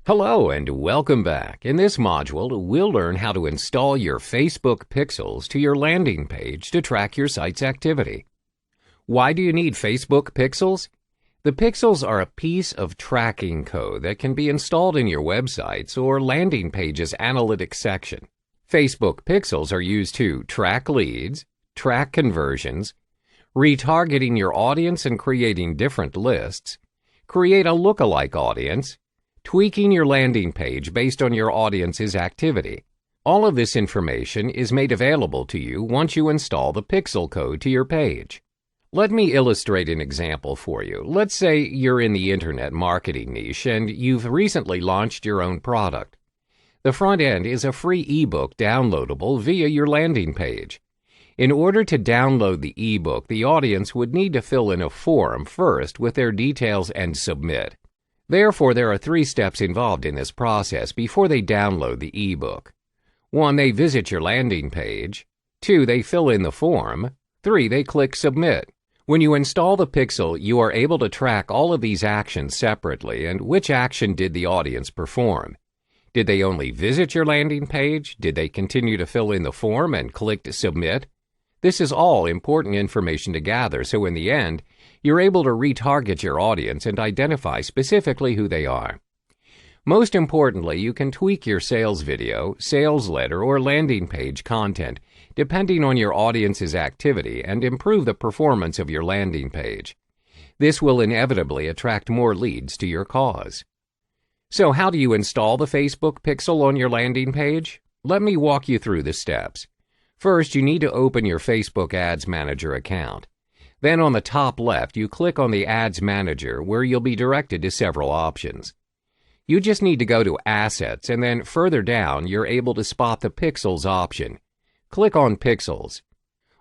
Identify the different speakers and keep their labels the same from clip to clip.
Speaker 1: Hello and welcome back. In this module, we'll learn how to install your Facebook pixels to your landing page to track your site's activity. Why do you need Facebook pixels? The pixels are a piece of tracking code that can be installed in your website's or landing page's analytics section. Facebook pixels are used to track leads, track conversions, retargeting your audience and creating different lists, create a lookalike audience, tweaking your landing page based on your audience's activity. All of this information is made available to you once you install the pixel code to your page. Let me illustrate an example for you. Let's say you're in the internet marketing niche and you've recently launched your own product. The front end is a free ebook downloadable via your landing page. In order to download the ebook, the audience would need to fill in a form first with their details and submit. Therefore, there are 3 steps involved in this process before they download the ebook. 1. They visit your landing page. 2. They fill in the form. 3. They click Submit. When you install the pixel, you are able to track all of these actions separately and which action did the audience perform. Did they only visit your landing page? Did they continue to fill in the form and click to Submit? This is all important information to gather, so in the end, you're able to retarget your audience and identify specifically who they are. Most importantly, you can tweak your sales video, sales letter, or landing page content depending on your audience's activity and improve the performance of your landing page. This will inevitably attract more leads to your cause. So how do you install the Facebook pixel on your landing page? Let me walk you through the steps. First, you need to open your Facebook Ads Manager account. Then on the top left, you click on the Ads Manager where you'll be directed to several options. You just need to go to Assets and then further down you're able to spot the Pixels option. Click on Pixels.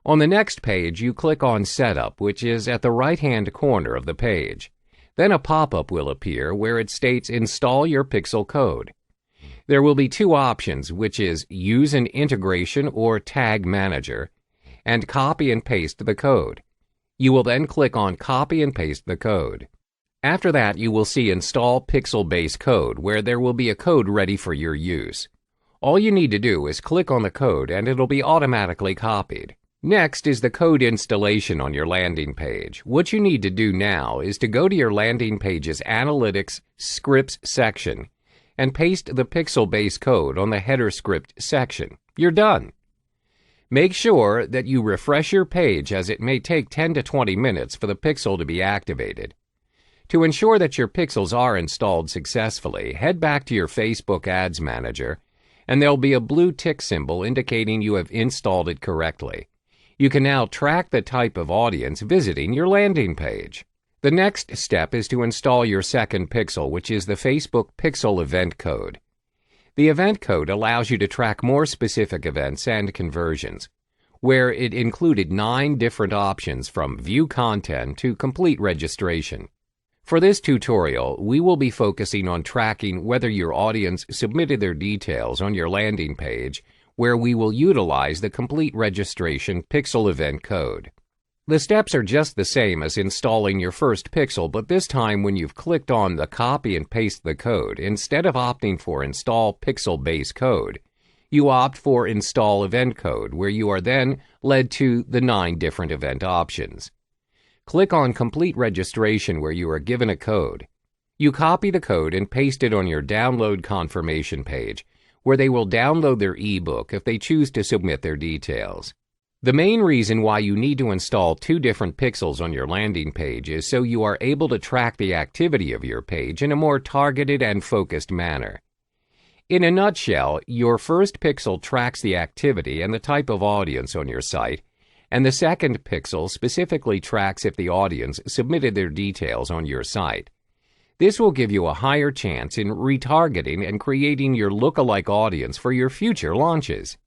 Speaker 1: On the next page, you click on Setup, which is at the right-hand corner of the page. Then a pop-up will appear where it states Install your pixel code. There will be 2 options, which is Use an Integration or Tag Manager and Copy and Paste the code. You will then click on Copy and Paste the code. After that, you will see Install Pixel Base Code, where there will be a code ready for your use. All you need to do is click on the code and it'll be automatically copied. Next is the code installation on your landing page. What you need to do now is to go to your landing page's Analytics Scripts section and paste the pixel base code on the header script section. You're done. Make sure that you refresh your page as it may take 10 to 20 minutes for the pixel to be activated. To ensure that your pixels are installed successfully, head back to your Facebook Ads Manager and there'll be a blue tick symbol indicating you have installed it correctly. You can now track the type of audience visiting your landing page. The next step is to install your second pixel, which is the Facebook Pixel Event Code. The event code allows you to track more specific events and conversions, where it included 9 different options from view content to complete registration. For this tutorial, we will be focusing on tracking whether your audience submitted their details on your landing page, where we will utilize the complete registration pixel event code. The steps are just the same as installing your first pixel, but this time when you've clicked on the Copy and Paste the code, instead of opting for Install Pixel Base Code, you opt for Install Event Code, where you are then led to the 9 different event options. Click on Complete Registration where you are given a code. You copy the code and paste it on your download confirmation page, where they will download their ebook if they choose to submit their details. The main reason why you need to install 2 different pixels on your landing page is so you are able to track the activity of your page in a more targeted and focused manner. In a nutshell, your first pixel tracks the activity and the type of audience on your site, and the second pixel specifically tracks if the audience submitted their details on your site. This will give you a higher chance in retargeting and creating your lookalike audience for your future launches.